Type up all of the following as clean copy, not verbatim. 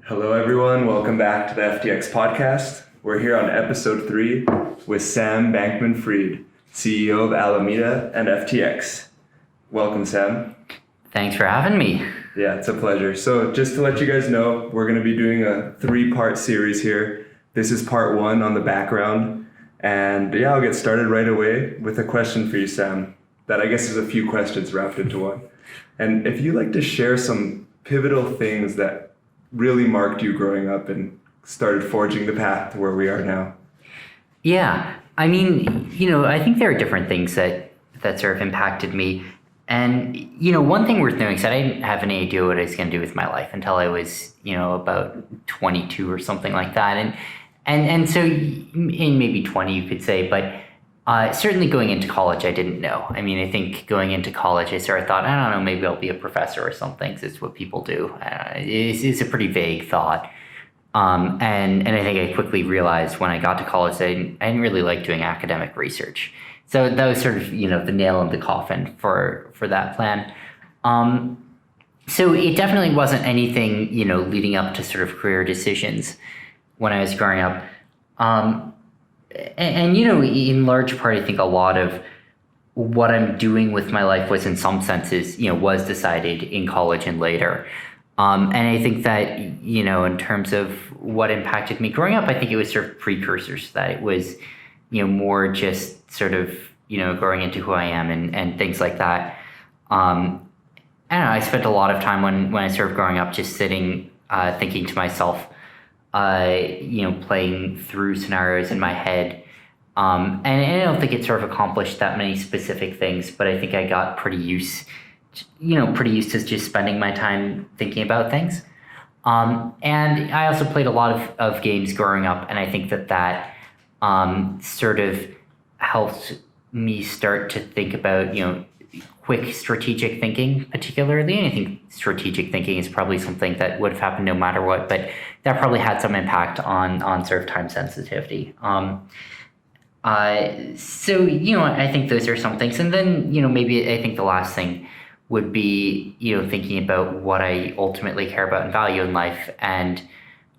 Hello, everyone. Welcome back to the FTX podcast. We're here on episode 3 with Sam Bankman-Fried, CEO of Alameda and FTX. Welcome, Sam. Thanks for having me. Yeah, it's a pleasure. So just to let you guys know, we're going to be doing a 3-part series here. This is part 1 on the background. And yeah, I'll get started right away with a question for you, Sam, that I guess is a few questions wrapped into one. And if you'd like to share some pivotal things that really marked you growing up and started forging the path to where we are now. Yeah, I mean, I think there are different things that sort of impacted me. And, one thing worth noting is that I didn't have any idea what I was going to do with my life until I was, about 22 or something like that. And so in maybe 20, you could say, but certainly going into college, I didn't know. I mean, I think going into college, I sort of thought, I don't know, maybe I'll be a professor or something, because it's what people do. It's a pretty vague thought. And I think I quickly realized when I got to college that I didn't really like doing academic research. So that was sort of, the nail in the coffin for that plan. So it definitely wasn't anything, leading up to sort of career decisions when I was growing up. And in large part, I think a lot of what I'm doing with my life was in some senses, was decided in college and later. And I think that, in terms of what impacted me growing up, I think it was sort of precursors to that. It was, more just sort of, growing into who I am and things like that. I don't know, I spent a lot of time when I started growing up just sitting, thinking to myself, playing through scenarios in my head. And I don't think it sort of accomplished that many specific things, but I think I got pretty used to just spending my time thinking about things. And I also played a lot of games growing up, and I think that sort of helped me start to think about, quick strategic thinking particularly. And I think strategic thinking is probably something that would have happened no matter what, but that probably had some impact on sort of time sensitivity. So, I think those are some things. And then, maybe I think the last thing would be, thinking about what I ultimately care about and value in life. And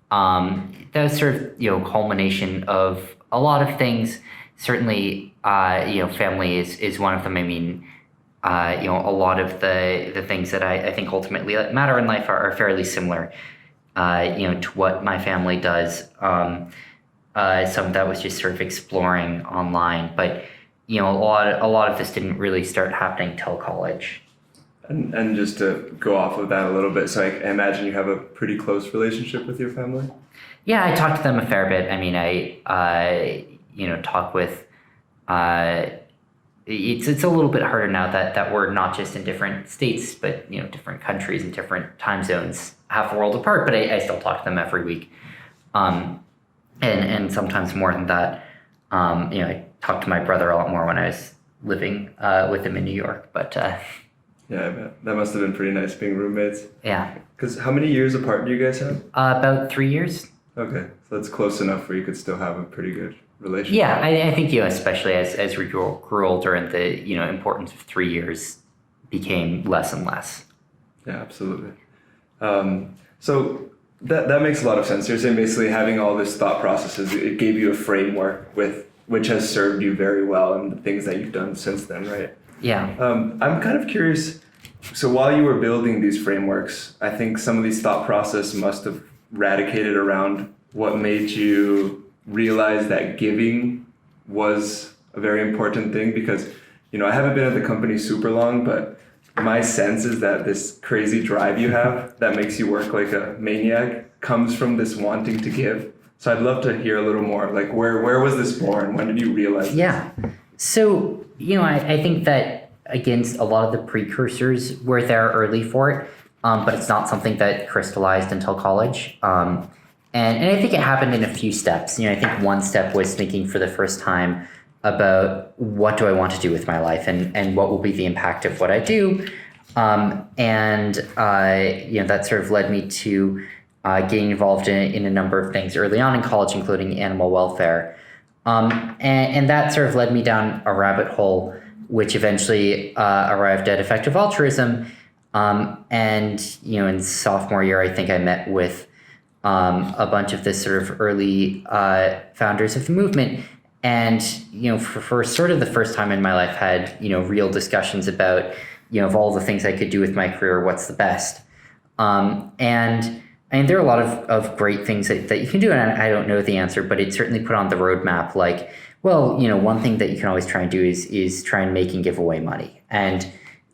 that was sort of, culmination of a lot of things. Certainly, family is one of them. I mean, a lot of the things that I think ultimately matter in life are fairly similar, to what my family does. Some of that was just sort of exploring online, but, a lot of this didn't really start happening till college. And just to go off of that a little bit, so I imagine you have a pretty close relationship with your family? Yeah, I talk to them a fair bit. I mean, I talk with, it's a little bit harder now that we're not just in different states, but, different countries and different time zones, half a world apart, but I still talk to them every week. And sometimes more than that. I talked to my brother a lot more when I was living with him in New York, but... Yeah, I bet. That must have been pretty nice being roommates. Yeah. Because how many years apart do you guys have? About 3 years. Okay, so that's close enough where you could still have a pretty good relationship. Yeah, I think, especially as we grew older and the, importance of 3 years became less and less. Yeah, absolutely. So that makes a lot of sense. You're saying basically having all this thought processes, it gave you a framework which has served you very well in the things that you've done since then, right? Yeah. I'm kind of curious. So while you were building these frameworks, I think some of these thought process must have radicated around what made you realize that giving was a very important thing. Because, I haven't been at the company super long, but my sense is that this crazy drive you have that makes you work like a maniac comes from this wanting to give. So I'd love to hear a little more. Like, where was this born? When did you realize this? Yeah. So, I think that, again, a lot of the precursors were there early for it, but it's not something that crystallized until college. And I think it happened in a few steps. I think one step was thinking for the first time about what do I want to do with my life and what will be the impact of what I do. That sort of led me to getting involved in a number of things early on in college, including animal welfare. And that sort of led me down a rabbit hole, which eventually arrived at effective altruism. In sophomore year, I think I met with a bunch of the sort of early founders of the movement. And, for sort of the first time in my life had, real discussions about, of all the things I could do with my career, what's the best. And there are a lot of great things that you can do. And I don't know the answer, but it's certainly put on the roadmap. Like, well, one thing that you can always try and do is try and make and give away money. And,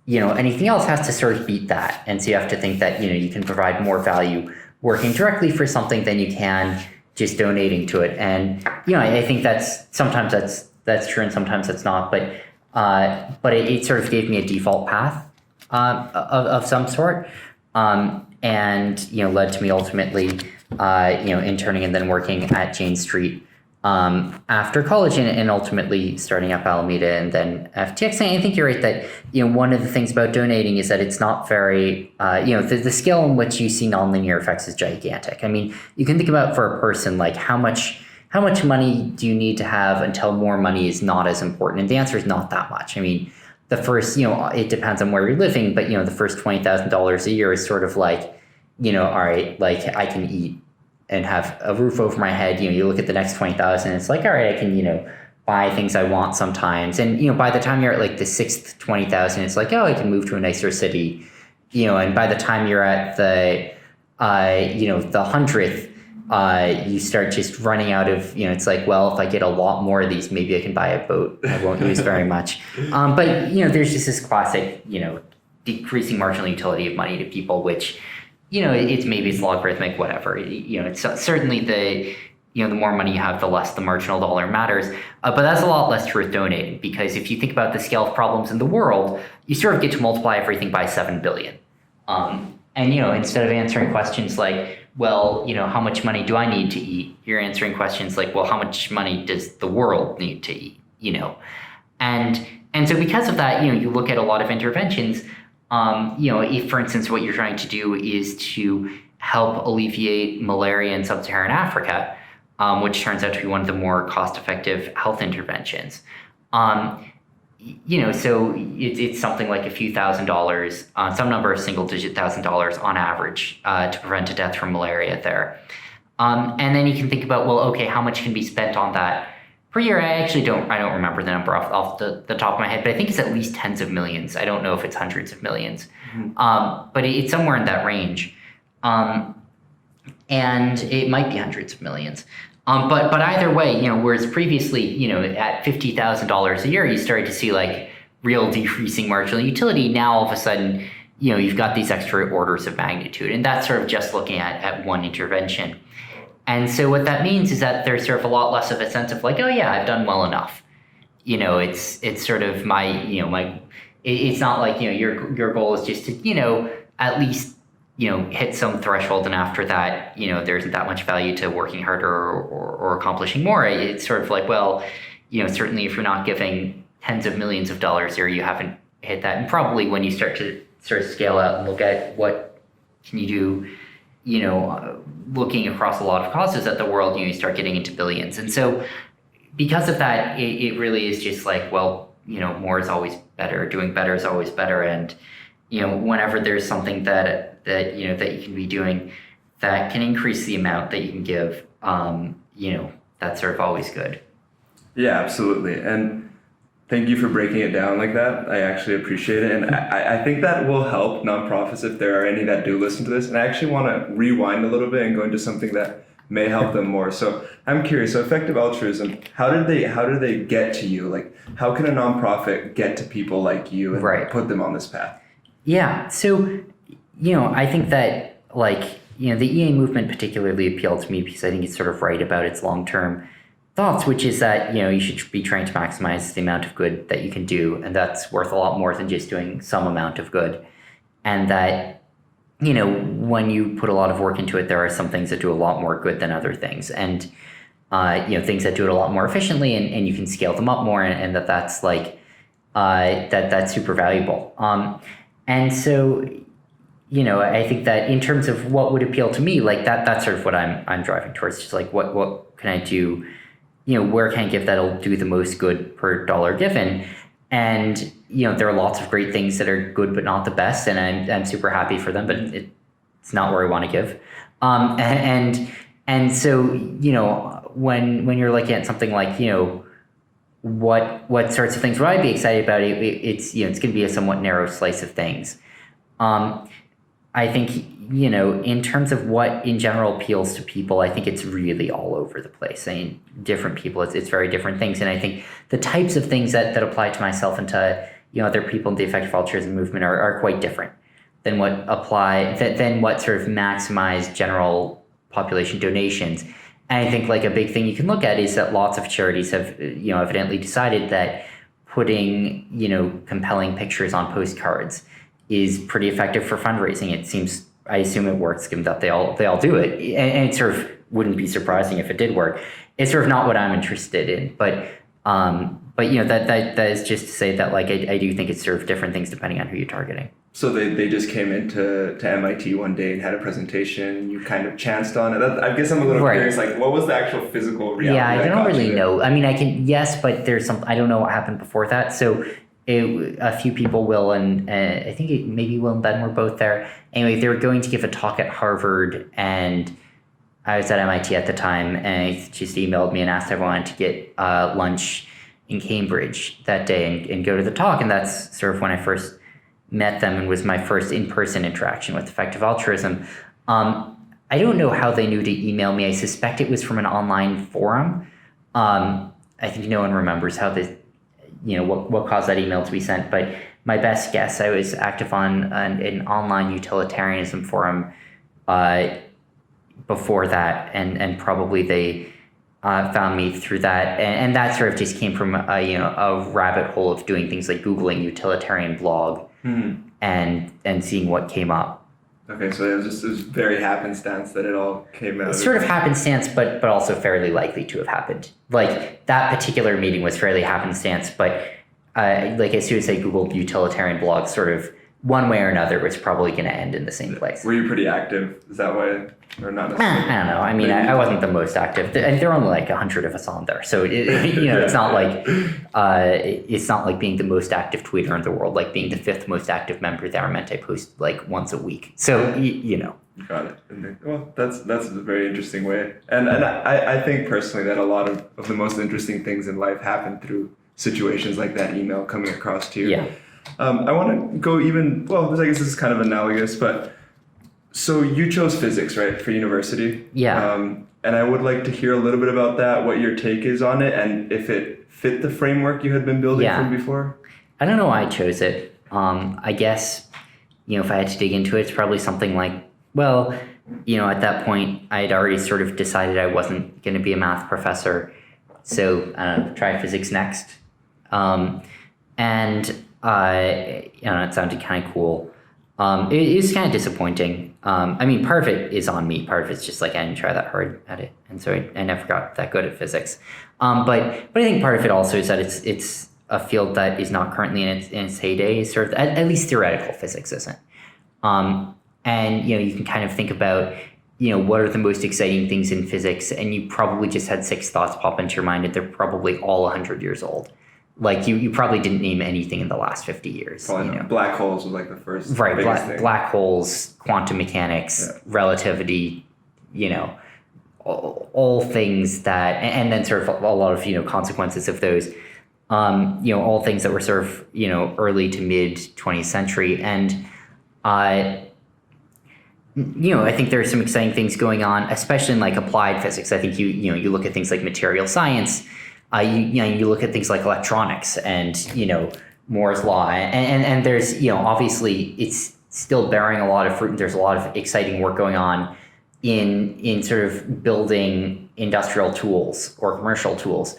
anything else has to sort of beat that. And so you have to think that, you can provide more value working directly for something than you can just donating to it. And, I think sometimes that's true and sometimes that's not. But it sort of gave me a default path of some sort. And led to me ultimately interning and then working at Jane Street after college and ultimately starting up Alameda and then FTX. And I think you're right that one of the things about donating is that it's not very the scale in which you see nonlinear effects is gigantic. I mean, you can think about for a person like how much money do you need to have until more money is not as important, and the answer is not that much. I mean, the first, it depends on where you're living, but, the first $20,000 a year is sort of like, all right, like I can eat and have a roof over my head. You look at the next 20,000, it's like, all right, I can, buy things I want sometimes. And, by the time you're at like the sixth 20,000, it's like, oh, I can move to a nicer city, and by the time you're at the, the 100th, you start just running out of, it's like, well, if I get a lot more of these, maybe I can buy a boat. I won't lose very much. But, there's just this classic, decreasing marginal utility of money to people, which, it's logarithmic, whatever. It's certainly the more money you have, the less the marginal dollar matters. But that's a lot less true with donating, because if you think about the scale of problems in the world, you sort of get to multiply everything by 7 billion. And, instead of answering questions like, well, how much money do I need to eat? You're answering questions like, well, how much money does the world need to eat? And so because of that, you look at a lot of interventions, if, for instance, what you're trying to do is to help alleviate malaria in sub-Saharan Africa, which turns out to be one of the more cost-effective health interventions. So it's something like a few $1,000s, some number of single-digit $1,000s on average to prevent a death from malaria there. And then you can think about, well, okay, how much can be spent on that per year? I don't remember the number off the top of my head, but I think it's at least tens of millions. I don't know if it's hundreds of millions, but it's somewhere in that range. And it might be hundreds of millions. But either way, whereas previously, at $50,000 a year, you started to see like real decreasing marginal utility. Now all of a sudden, you've got these extra orders of magnitude, and that's sort of just looking at one intervention. And so what that means is that there's sort of a lot less of a sense of like, oh yeah, I've done well enough. It's sort of it's not like, your goal is just to, at least, hit some threshold, and after that, there isn't that much value to working harder or accomplishing more. It's sort of like, well, certainly if you're not giving tens of millions of dollars here, you haven't hit that. And probably when you start to sort of scale out and look at what can you do, looking across a lot of causes at the world, you start getting into billions. And so because of that, it really is just like, well, more is always better, doing better is always better. And, whenever there's something that you can be doing that can increase the amount that you can give, that's sort of always good. Yeah, absolutely. And thank you for breaking it down like that. I actually appreciate it. And I think that will help nonprofits if there are any that do listen to this. And I actually want to rewind a little bit and go into something that may help them more. So I'm curious, so effective altruism, how did they get to you? Like, how can a nonprofit get to people like you and put them on this path? Yeah. So, I think that the EA movement particularly appealed to me because I think it's sort of right about its long-term thoughts, which is that, you should be trying to maximize the amount of good that you can do. And that's worth a lot more than just doing some amount of good. And that, when you put a lot of work into it, there are some things that do a lot more good than other things. And, things that do it a lot more efficiently and you can scale them up more, and that's like, that's super valuable. And so, I think that in terms of what would appeal to me, like that's sort of what I'm driving towards. Just like what can I do? Where can I give that'll do the most good per dollar given? And there are lots of great things that are good but not the best, and I'm super happy for them, but it's not where I want to give. And so, when you're looking at something like, what sorts of things would I be excited about? It's going to be a somewhat narrow slice of things. I think, in terms of what in general appeals to people, I think it's really all over the place. I mean, different people, it's very different things. And I think the types of things that apply to myself and to, other people in the effective altruism movement are quite different than what sort of maximize general population donations. And I think like a big thing you can look at is that lots of charities have, evidently decided that putting, compelling pictures on postcards is pretty effective for fundraising. I assume it works given that they all do it. And it sort of wouldn't be surprising if it did work. It's sort of not what I'm interested in, but that is just to say that like I do think it's sort of different things depending on who you're targeting. So they just came into MIT one day and had a presentation. You kind of chanced on it. I guess I'm a little curious. Like, what was the actual physical reality? Yeah, I don't really know. I mean, but there's some. I don't know what happened before that. So a few people, Will and I think maybe Will and Ben were both there. Anyway, they were going to give a talk at Harvard, and I was at MIT at the time, and he just emailed me and asked if I wanted to get lunch in Cambridge that day and go to the talk. And that's sort of when I first met them and was my first in-person interaction with effective altruism. I don't know how they knew to email me. I suspect it was from an online forum. I think no one remembers how what caused that email to be sent, but my best guess, I was active on an online utilitarianism forum before that, and probably they found me through that, and that sort of just came from a rabbit hole of doing things like Googling utilitarian blog. And seeing what came up. Okay, so it was very happenstance that it all came out. It's sort of happenstance, but also fairly likely to have happened. Like that particular meeting was fairly happenstance, but like as soon as I Googled utilitarian blog, sort of one way or another, it's probably going to end in the same place. Were you pretty active? Is that why, or not necessarily? I don't know. I mean, I wasn't the most active. There are only like 100 of us on there, so it's not like being the most active tweeter in the world, like being the 5th most active member there. I meant I post like once a week, so Got it. Well, that's a very interesting way, and I think personally that a lot of the most interesting things in life happen through situations like that email coming across to you. Yeah. I want to go I guess this is kind of analogous, but so you chose physics, right, for university? Yeah. And I would like to hear a little bit about that, what your take is on it, and if it fit the framework you had been building from before. I don't know why I chose it. I guess, if I had to dig into it, it's probably something like, at that point, I had already sort of decided I wasn't going to be a math professor. So try physics next. It sounded kind of cool. It is kind of disappointing. I mean, part of it is on me. Part of it's just like I didn't try that hard at it, and so I never got that good at physics. But I think part of it also is that it's a field that is not currently in its heyday. Sort of at least theoretical physics isn't. And you can kind of think about what are the most exciting things in physics, and you probably just had 6 thoughts pop into your mind, and they're probably all 100 years old. Like you probably didn't name anything in the last 50 years. Probably black holes was like the first. Right, thing. Black holes, quantum mechanics, relativity, all things that, and then sort of a lot of consequences of those, all things that were sort of early to mid 20th century, and I think there are some exciting things going on, especially in like applied physics. I think you look at things like material science. You look at things like electronics and Moore's law, and there's obviously it's still bearing a lot of fruit, and there's a lot of exciting work going on in sort of building industrial tools or commercial tools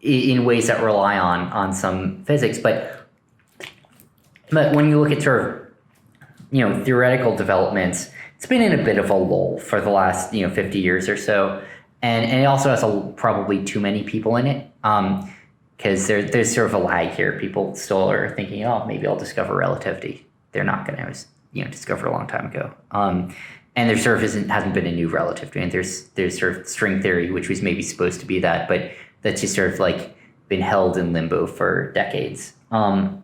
in ways that rely on some physics. But when you look at sort of theoretical developments, it's been in a bit of a lull for the last 50 years or so. And it also has probably too many people in it, because there's sort of a lag here. People still are thinking, maybe I'll discover relativity. They're not going to. It was discovered a long time ago. And there sort of hasn't been a new relativity. And there's sort of string theory, which was maybe supposed to be that, but that's just sort of like been held in limbo for decades. Who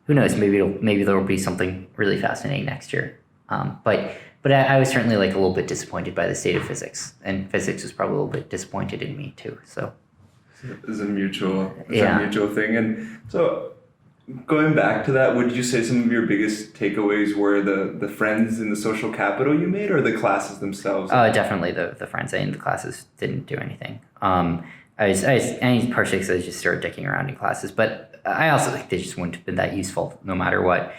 knows? Maybe there will be something really fascinating next year. But but I was certainly like a little bit disappointed by the state of physics, and physics was probably a little bit disappointed in me too. So it's a mutual thing. And so going back to that, would you say some of your biggest takeaways were the friends and the social capital you made, or the classes themselves? Definitely the friends. I mean, the classes didn't do anything. I was partially because I just started dicking around in classes, but I also think they just wouldn't have been that useful no matter what.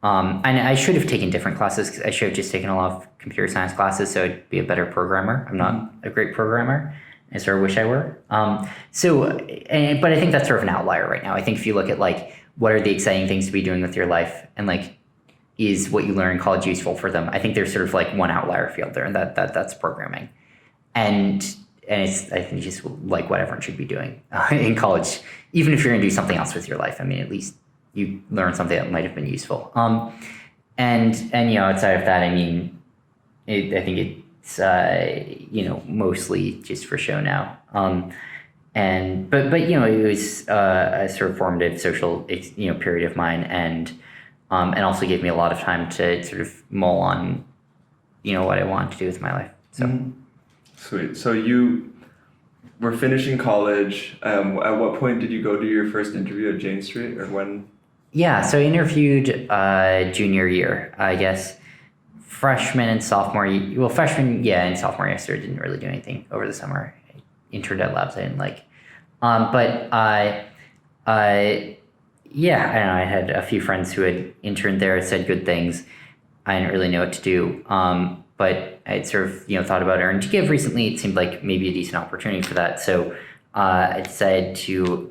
And I should have taken different classes. 'Cause I should have just taken a lot of computer science classes so I'd be a better programmer. I'm not a great programmer. I sort of wish I were. But I think that's sort of an outlier right now. I think if you look at like what are the exciting things to be doing with your life, and like is what you learn in college useful for them, I think there's sort of like one outlier field there, and that's programming. And it's, I think, just like what everyone should be doing in college, even if you're going to do something else with your life. I mean, at least you learn something that might have been useful. And outside of that, I mean, I think it's mostly just for show now. But it was a sort of formative social period of mine, and also gave me a lot of time to sort of mull on what I wanted to do with my life. So. Mm-hmm. Sweet. So you were finishing college. At what point did you go do your first interview at Jane Street, or when? Yeah, so I interviewed junior year, I guess. Freshman and sophomore year. Well, freshman, yeah, and sophomore year, I didn't really do anything over the summer. I interned at labs I didn't like. I don't know, I had a few friends who had interned there, said good things. I didn't really know what to do. But I'd sort of, thought about Earn to Give recently. It seemed like maybe a decent opportunity for that. So I decided to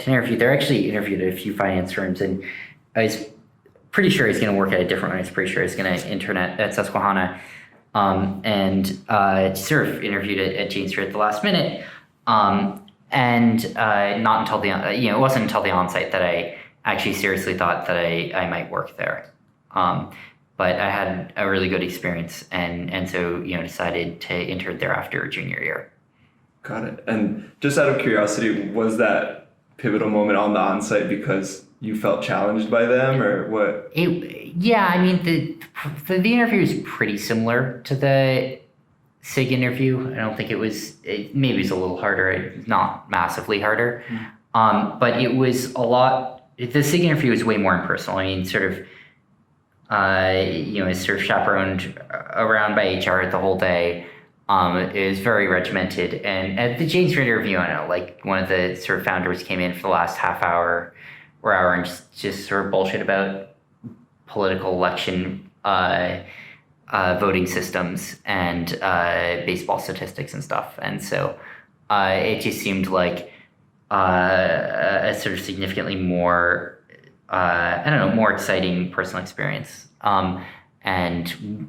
interview. They actually interviewed at a few finance firms, and I was pretty sure I was going to work at a different one. I was pretty sure I was going to intern at Susquehanna, and sort of interviewed at Jane Street at the last minute. And not until it wasn't until the onsite that I actually seriously thought that I might work there. But I had a really good experience, and so decided to intern there after junior year. Got it. And just out of curiosity, was that pivotal moment on the onsite because you felt challenged by them, or what? I mean, the interview is pretty similar to the SIG interview. I don't think maybe it was a little harder, not massively harder. But it was a lot. The SIG interview was way more impersonal. I mean, sort of. Is sort of chaperoned around by HR the whole day. It was very regimented. And at the Jane Street interview, I don't know, like one of the sort of founders came in for the last half hour or hour and just sort of bullshit about political election voting systems and baseball statistics and stuff. And so it just seemed like a sort of significantly more more exciting personal experience. And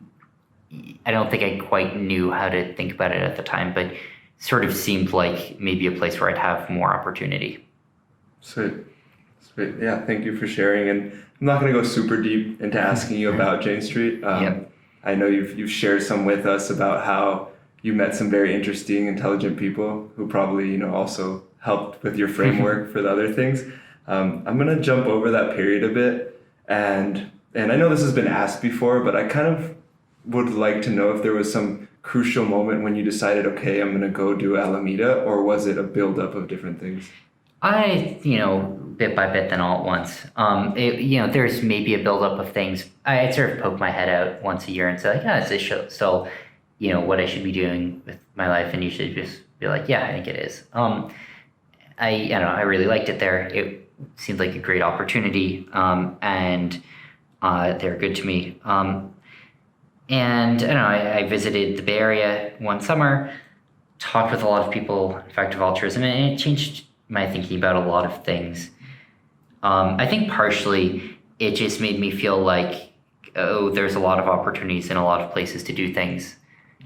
I don't think I quite knew how to think about it at the time, but sort of seemed like maybe a place where I'd have more opportunity. Sweet. Yeah, thank you for sharing. And I'm not going to go super deep into asking you about Jane Street. Yep. I know you've shared some with us about how you met some very interesting, intelligent people who probably, also helped with your framework for the other things. I'm going to jump over that period a bit, and I know this has been asked before, but I kind of would like to know if there was some crucial moment when you decided, okay, I'm going to go do Alameda, or was it a buildup of different things? Bit by bit, then all at once. There's maybe a buildup of things. I'd sort of poke my head out once a year and say, like, is this still, what I should be doing with my life? And you should just be like, yeah, I think it is. I really liked it there. It seemed like a great opportunity, and they're good to me. And I visited the Bay Area one summer, talked with a lot of people, in fact, of Altruism, and it changed my thinking about a lot of things. I think partially it just made me feel like, there's a lot of opportunities in a lot of places to do things.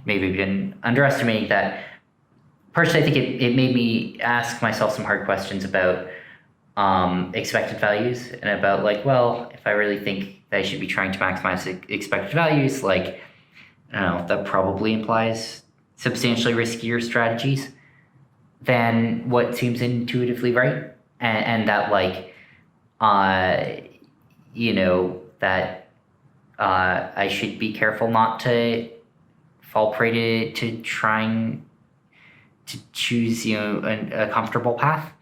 Maybe I've been underestimating that. Partially, I think it made me ask myself some hard questions about expected values, and about like, well, if I really think that I should be trying to maximize expected values, like, I don't know, that probably implies substantially riskier strategies than what seems intuitively right, and that, like, that I should be careful not to fall prey to trying to choose, a comfortable path.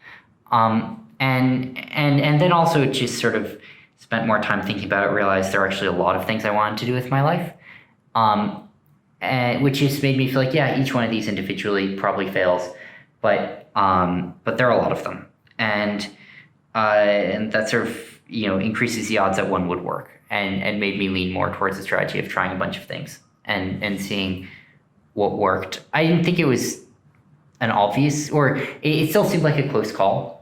And then also just sort of spent more time thinking about it, realized there are actually a lot of things I wanted to do with my life. And which just made me feel like, yeah, each one of these individually probably fails, but there are a lot of them. And that sort of, increases the odds that one would work, and made me lean more towards the strategy of trying a bunch of things and seeing what worked. I didn't think it was an obvious, or it still seemed like a close call,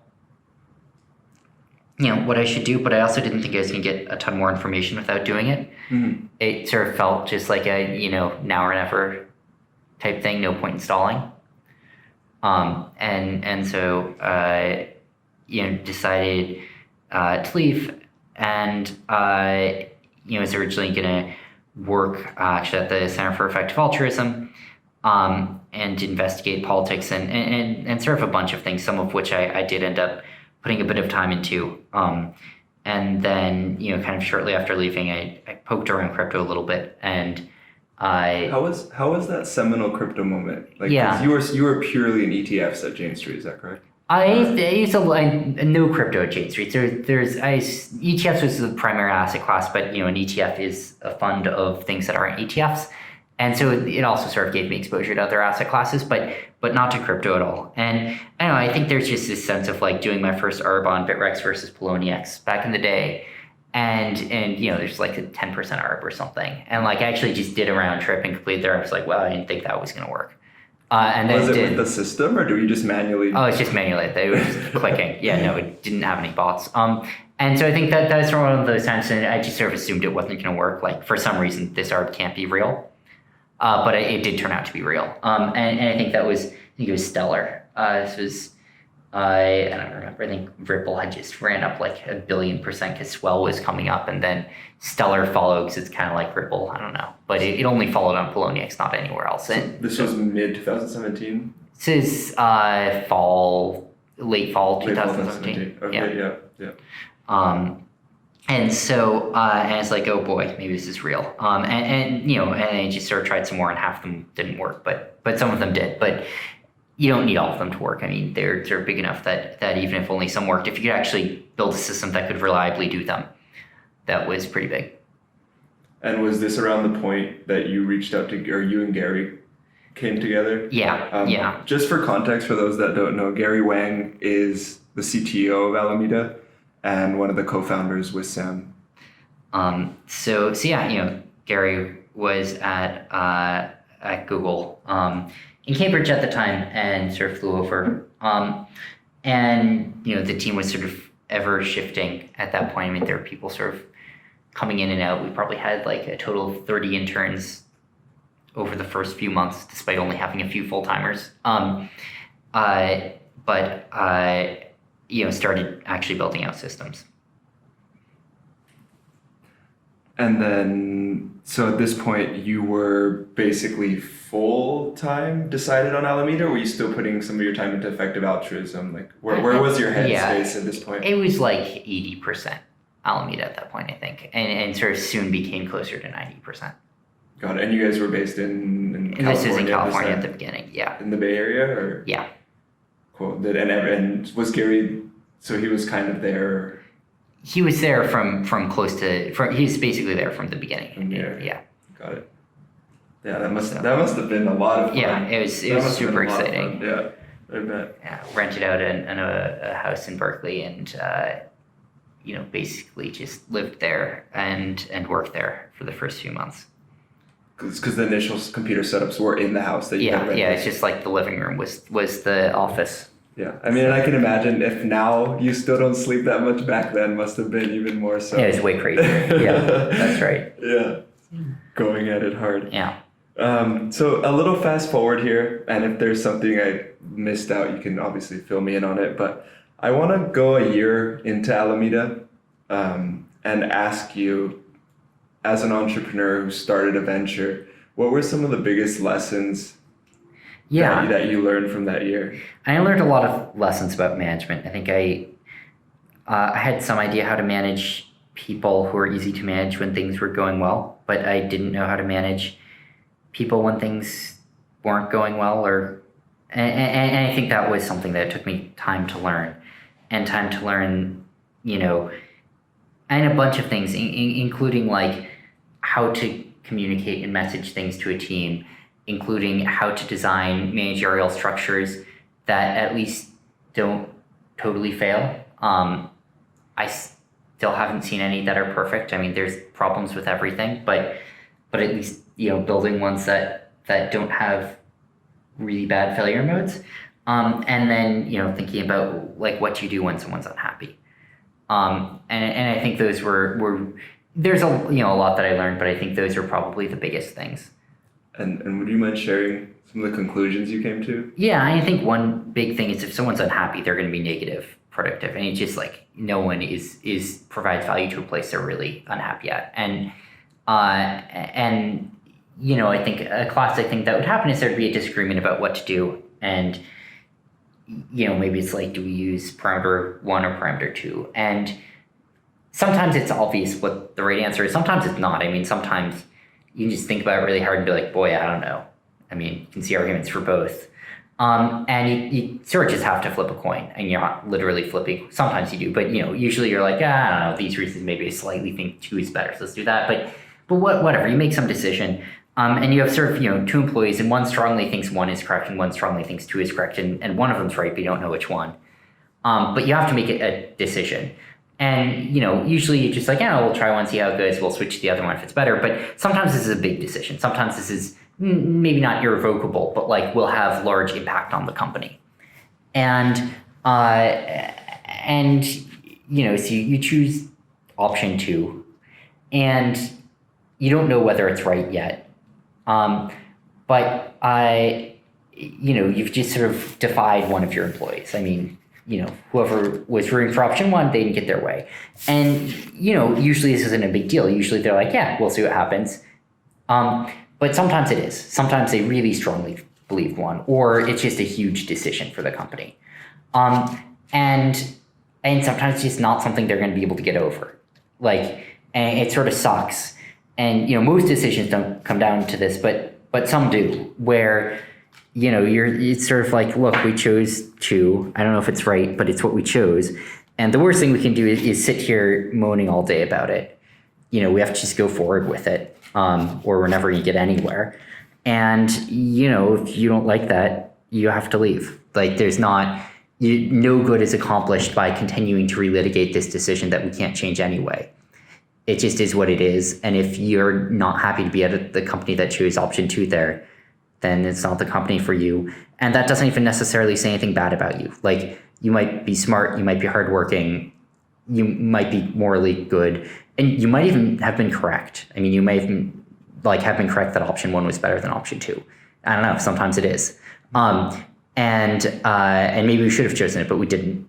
what I should do, but I also didn't think I was going to get a ton more information without doing it. Mm-hmm. It sort of felt just like a, now or never type thing, no point in stalling. And so, decided to leave, and, was originally going to work actually at the Center for Effective Altruism, and investigate politics and sort of a bunch of things, some of which I did end up putting a bit of time into. And then, kind of shortly after leaving, I poked around crypto a little bit, and How was that seminal crypto moment? Like, yeah, 'cause you were purely in ETFs at Jane Street, is that correct? I used no crypto at Jane Street. ETFs was the primary asset class, but an ETF is a fund of things that aren't ETFs. And so it also sort of gave me exposure to other asset classes, but not to crypto at all. And I don't know, I think there's just this sense of like doing my first ARB on Bitrex versus Poloniex back in the day. And there's like a 10% ARB or something. And like I actually just did a round trip and completed there. I was like, well, I didn't think that was going to work. And then was it with the system, or do you just manually? Oh, it's just manually. It was just clicking. Yeah, no, it didn't have any bots. And so I think that was one of those times, and I just sort of assumed it wasn't going to work. Like for some reason, this ARB can't be real. But it did turn out to be real. And I think it was Stellar. This was, I don't remember, I think Ripple had just ran up like 1 billion% because Swell was coming up, and then Stellar followed because it's kind of like Ripple. I don't know. But it only followed on Poloniex, not anywhere else. And this was mid-2017? This is late fall 2017. Okay, yeah. And so, and it's like, oh boy, maybe this is real. And I just sort of tried some more, and half of them didn't work, but some of them did. But you don't need all of them to work. I mean, they're big enough that even if only some worked, if you could actually build a system that could reliably do them, that was pretty big. And was this around the point that you reached out to, or you and Gary came together? Yeah. Just for context, for those that don't know, Gary Wang is the CTO of Alameda and one of the co-founders with Sam. So yeah, Gary was at Google in Cambridge at the time, and sort of flew over. And the team was sort of ever shifting at that point. I mean, there were people sort of coming in and out. We probably had like a total of 30 interns over the first few months, despite only having a few full-timers. Started actually building out systems. And then, so at this point, you were basically full-time decided on Alameda, or were you still putting some of your time into effective altruism? Like, where was your headspace at this point? It was like 80% Alameda at that point, I think, and sort of soon became closer to 90%. Got it. And you guys were based in California? This is in California at the beginning, yeah. In the Bay Area, or? Yeah. Cool. And was Gary, so he was kind of there? He was there from he was basically there from the beginning. Yeah. Got it. Yeah, that must have been a lot of fun. Yeah, it was super exciting. Yeah, I bet. Yeah, rented out a house in Berkeley, and basically just lived there and worked there for the first few months. Because the initial computer setups were in the house that you had rented. Yeah, it's just like the living room was the office. Yeah, I mean, and I can imagine if now you still don't sleep that much, back then must have been even more so. Yeah, it was way crazier. Yeah, that's right. Yeah, going at it hard. Yeah. So a little fast forward here, and if there's something I missed out, you can obviously fill me in on it, but I want to go a year into Alameda and ask you, as an entrepreneur who started a venture, what were some of the biggest lessons that you learned from that year? I learned a lot of lessons about management. I think I had some idea how to manage people who were easy to manage when things were going well, but I didn't know how to manage people when things weren't going well, and I think that was something that took me time to learn, you know, and a bunch of things, including like how to communicate and message things to a team, including how to design managerial structures that at least don't totally fail. I still haven't seen any that are perfect. I mean, there's problems with everything, but at least, you know, building ones that don't have really bad failure modes. And then, you know, thinking about like what you do when someone's unhappy. And I think those were there's a lot that I learned, but I think those are probably the biggest things. And would you mind sharing some of the conclusions you came to? Yeah, I think one big thing is if someone's unhappy, they're going to be negative productive, and it's just like no one is provides value to a place they're really unhappy at. And you know, I think a classic thing that would happen is there'd be a disagreement about what to do, and you know, maybe it's like, do we use parameter 1 or parameter 2? And sometimes it's obvious what the right answer is. Sometimes it's not. I mean, sometimes you can just think about it really hard and be like, boy, I don't know. I mean, you can see arguments for both. And you sort of just have to flip a coin, and you're not literally flipping. Sometimes you do, but you know, usually you're like, I don't know, these reasons maybe I slightly think 2 is better, so let's do that. But whatever, you make some decision. And you have sort of, you know, 2 employees, and one strongly thinks 1 is correct and one strongly thinks 2 is correct, and one of them's right, but you don't know which one. But you have to make a decision. And, you know, usually you're just like, we'll try one, see how it goes, we'll switch to the other one if it's better. But sometimes this is a big decision. Sometimes this is maybe not irrevocable, but like will have large impact on the company. And you know, so you choose option 2, and you don't know whether it's right yet. But you know, you've just sort of defied one of your employees. I mean, you know, whoever was rooting for option 1, they didn't get their way. And, you know, usually this isn't a big deal. Usually they're like, yeah, we'll see what happens. But sometimes it is. Sometimes they really strongly believe 1, or it's just a huge decision for the company. And sometimes it's just not something they're going to be able to get over. Like, and it sort of sucks. And, you know, most decisions don't come down to this, but some do, where, you know, it's sort of like, look, we chose 2. I don't know if it's right, but it's what we chose. And the worst thing we can do is sit here moaning all day about it. You know, we have to just go forward with it, or we're never going to get anywhere. And, you know, if you don't like that, you have to leave. Like, there's not, no good is accomplished by continuing to relitigate this decision that we can't change anyway. It just is what it is. And if you're not happy to be at the company that chose option 2 there, then it's not the company for you. And that doesn't even necessarily say anything bad about you. Like, you might be smart, you might be hardworking, you might be morally good, and you might even have been correct. I mean, you may even have been correct that option 1 was better than option 2. I don't know, sometimes it is. And maybe we should have chosen it, but we didn't.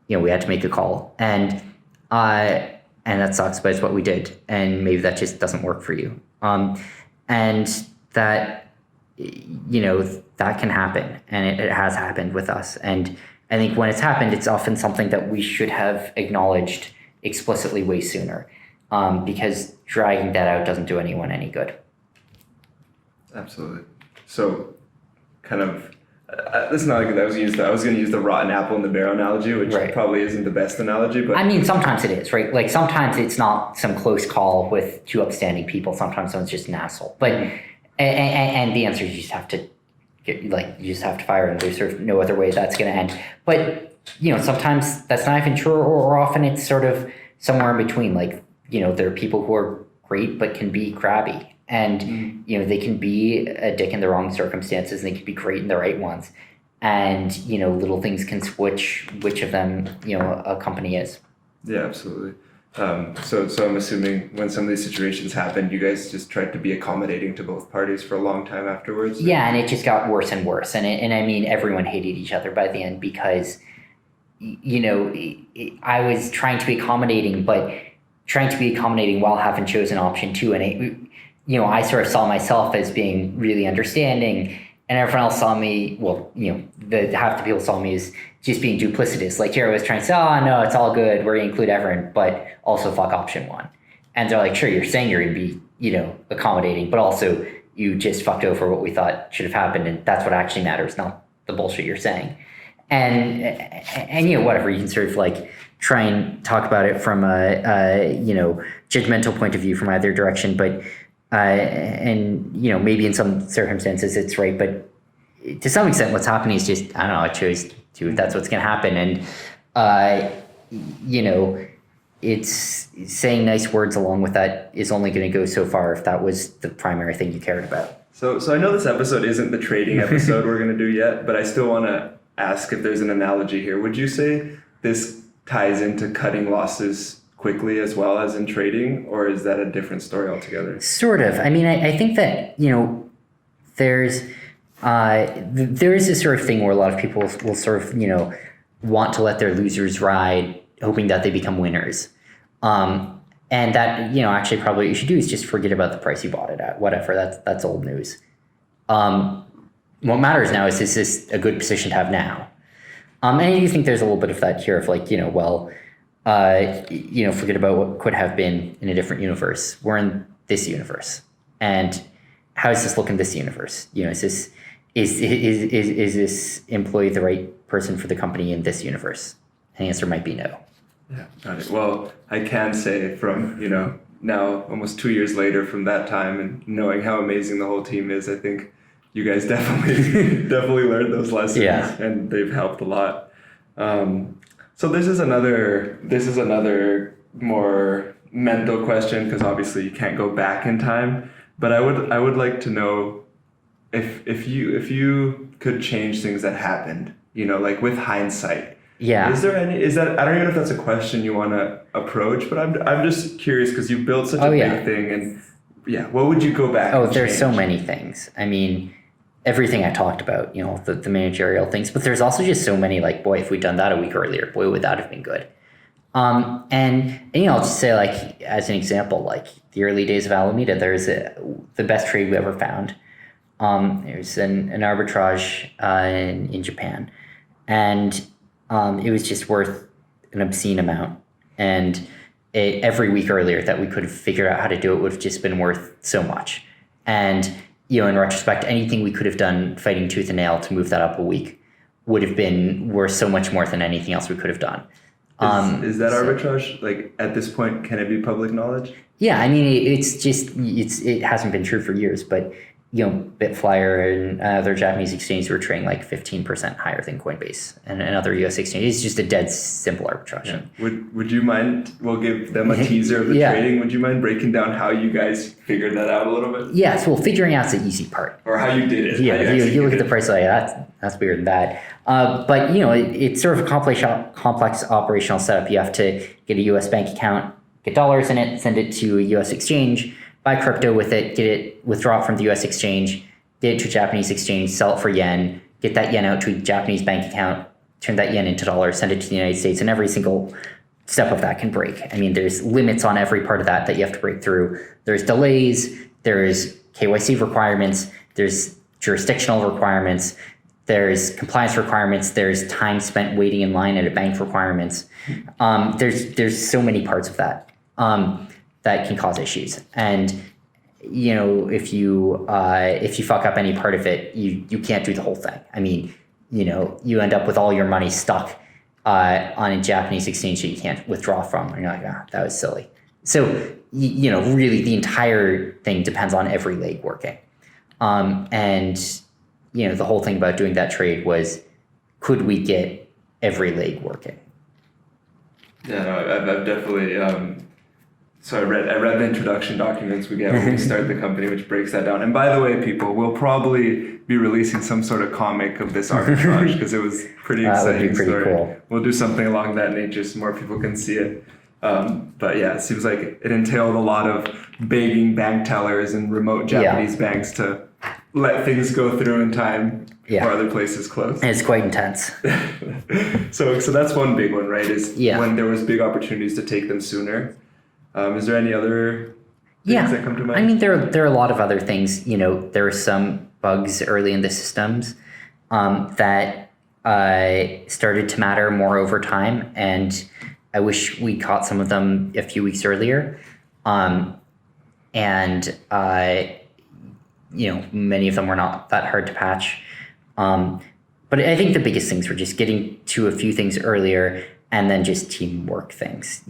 You know, we had to make a call. And that sucks, but it's what we did. And maybe that just doesn't work for you. And that, you know, that can happen. And it has happened with us. And I think when it's happened, it's often something that we should have acknowledged explicitly way sooner. Because dragging that out doesn't do anyone any good. Absolutely. So, kind of, that's not like that was used. I was going to use the rotten apple in the barrel analogy, which probably isn't the best analogy. But I mean, sometimes it is, right? Like, sometimes it's not some close call with 2 upstanding people. Sometimes someone's just an asshole. But and the answer is you just have to you just have to fire them. There's sort of no other way that's going to end. But, you know, sometimes that's not even true, or often it's sort of somewhere in between. Like, you know, there are people who are great but can be crabby. And, you know, they can be a dick in the wrong circumstances, and they can be great in the right ones. And, you know, little things can switch which of them, you know, a company is. Yeah, absolutely. So I'm assuming when some of these situations happened, you guys just tried to be accommodating to both parties for a long time afterwards? Yeah, and it just got worse and worse. And I mean, everyone hated each other by the end because, you know, I was trying to be accommodating, but trying to be accommodating while having chosen option 2. And, you know, I sort of saw myself as being really understanding and everyone else saw me, well, half the people saw me as just being duplicitous. Like here I was trying to say, oh no, it's all good, we're gonna include everyone, but also fuck option one. And they're like, sure, you're saying you're gonna be, accommodating, but also you just fucked over what we thought should have happened, and that's what actually matters, not the bullshit you're saying. And whatever, you can sort of like try and talk about it from a judgmental point of view from either direction, but maybe in some circumstances it's right, but to some extent what's happening is just, I don't know, I chose to, that's what's going to happen. And it's saying nice words along with that is only going to go so far if that was the primary thing you cared about. So I know this episode isn't the trading episode we're going to do yet, but I still want to ask if there's an analogy here. Would you say this ties into cutting losses quickly as well as in trading, or is that a different story altogether? Sort of. I mean, I think that, there is this sort of thing where a lot of people will sort of, want to let their losers ride, hoping that they become winners. And that, actually probably what you should do is just forget about the price you bought it at, whatever, that's old news. What matters now is this a good position to have now? And I do think there's a little bit of that here of like, forget about what could have been in a different universe. We're in this universe. And how does this look in this universe? Is this employee the right person for the company in this universe? And the answer might be no. Yeah, got it. Well, I can say from, now almost 2 years later from that time and knowing how amazing the whole team is, I think you guys definitely learned those lessons, and they've helped a lot. So this is another more mental question, because obviously you can't go back in time. But I would like to know if you could change things that happened, like with hindsight. Yeah. Is that I don't even know if that's a question you want to approach, but I'm just curious because you built such a big thing, and what would you go back? Oh, there's so many things. I mean, everything I talked about, the managerial things, but there's also just so many, like, boy, if we'd done that a week earlier, boy, would that have been good. And I'll just say, like, as an example, like the early days of Alameda, there's the best trade we ever found. There's an arbitrage in Japan, and it was just worth an obscene amount. And every week earlier that we could have figured out how to do it would have just been worth so much. And in retrospect, anything we could have done fighting tooth and nail to move that up a week would have been worth so much more than anything else we could have done. Is that arbitrage, like, at this point, can it be public knowledge? Yeah, I mean, it hasn't been true for years, but Bitflyer and other Japanese exchanges were trading like 15% higher than Coinbase and other US exchanges. It's just a dead simple arbitrage. Yeah. Would you mind, we'll give them a teaser of the trading, would you mind breaking down how you guys figured that out a little bit? Yeah, so figuring out's the easy part. Or how you did it. Yeah, you look at the price, like, that's weird and bad. But it's sort of a complex operational setup. You have to get a US bank account, get dollars in it, send it to a US exchange, buy crypto with it, withdraw it from the US exchange, get it to a Japanese exchange, sell it for yen, get that yen out to a Japanese bank account, turn that yen into dollars, send it to the United States, and every single step of that can break. I mean, there's limits on every part of that you have to break through. There's delays, there's KYC requirements, there's jurisdictional requirements, there's compliance requirements, there's time spent waiting in line at a bank requirements. There's so many parts of that. That can cause issues, and if you fuck up any part of it, you can't do the whole thing. I mean, you end up with all your money stuck on a Japanese exchange that you can't withdraw from, and you're like, that was silly. So really, the entire thing depends on every leg working, and the whole thing about doing that trade was, could we get every leg working? Yeah, no, I've definitely. So I read the introduction documents we get when we start the company, which breaks that down. And by the way, people, we'll probably be releasing some sort of comic of this arbitrage because it was pretty exciting. That would be pretty cool. We'll do something along that nature so more people can see it. But yeah, it seems like it entailed a lot of begging bank tellers and remote Japanese banks to let things go through in time before other places close. And it's quite intense. So that's one big one, right? Is when there was big opportunities to take them sooner. Is there any other things that come to mind? I mean, there are a lot of other things. There are some bugs early in the systems that started to matter more over time, and I wish we caught some of them a few weeks earlier. Many of them were not that hard to patch. But I think the biggest things were just getting to a few things earlier, and then just teamwork things,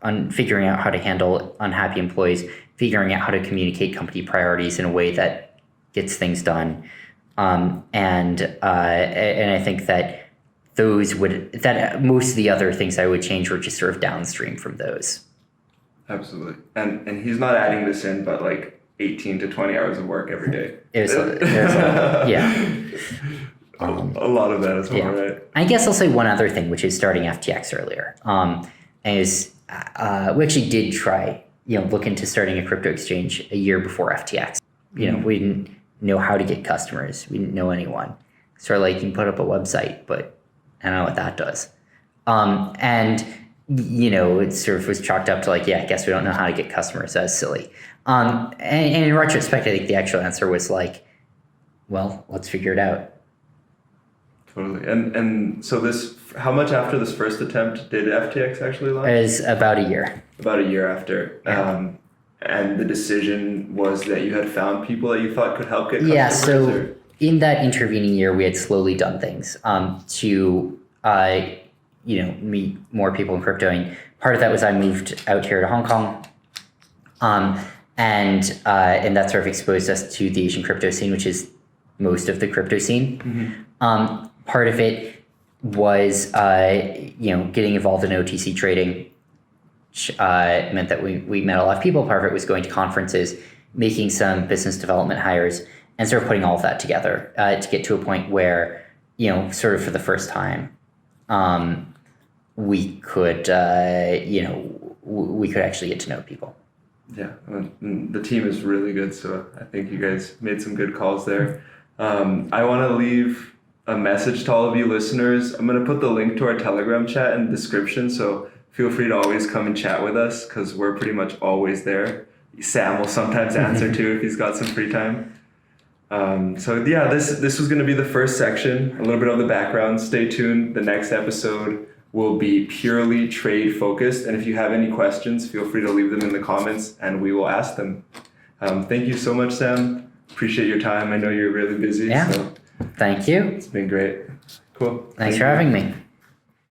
on figuring out how to handle unhappy employees, figuring out how to communicate company priorities in a way that gets things done. And I think that most of the other things I would change were just sort of downstream from those. Absolutely. And he's not adding this in, but like 18 to 20 hours of work every day. A lot of that as well, right? I guess I'll say one other thing, which is starting FTX earlier. We actually did try, look into starting a crypto exchange a year before FTX. We didn't know how to get customers. We didn't know anyone. Sort of like you can put up a website, but I don't know what that does. It sort of was chalked up to like, I guess we don't know how to get customers. That's silly. And in retrospect, I think the actual answer was like, well, let's figure it out. Totally. And so how much after this first attempt did FTX actually launch? It was about a year. About a year after. Yeah. And the decision was that you had found people that you thought could help get customers? Yeah, so in that intervening year, we had slowly done things to meet more people in crypto. And part of that was I moved out here to Hong Kong. And that sort of exposed us to the Asian crypto scene, which is most of the crypto scene. Mm-hmm. Part of it was, getting involved in OTC trading, which meant that we met a lot of people. Part of it was going to conferences, making some business development hires, and sort of putting all of that together to get to a point where, sort of for the first time, we could actually get to know people. Yeah, the team is really good, so I think you guys made some good calls there. I want to leave a message to all of you listeners. I'm going to put the link to our Telegram chat in the description, so feel free to always come and chat with us because we're pretty much always there. Sam will sometimes answer too if he's got some free time. This was going to be the first section, a little bit of the background. Stay tuned. The next episode will be purely trade focused, and if you have any questions, feel free to leave them in the comments and we will ask them. Thank you so much, Sam. Appreciate your time. I know you're really busy. Yeah. So thank you. It's been great. Cool. Thanks for having me.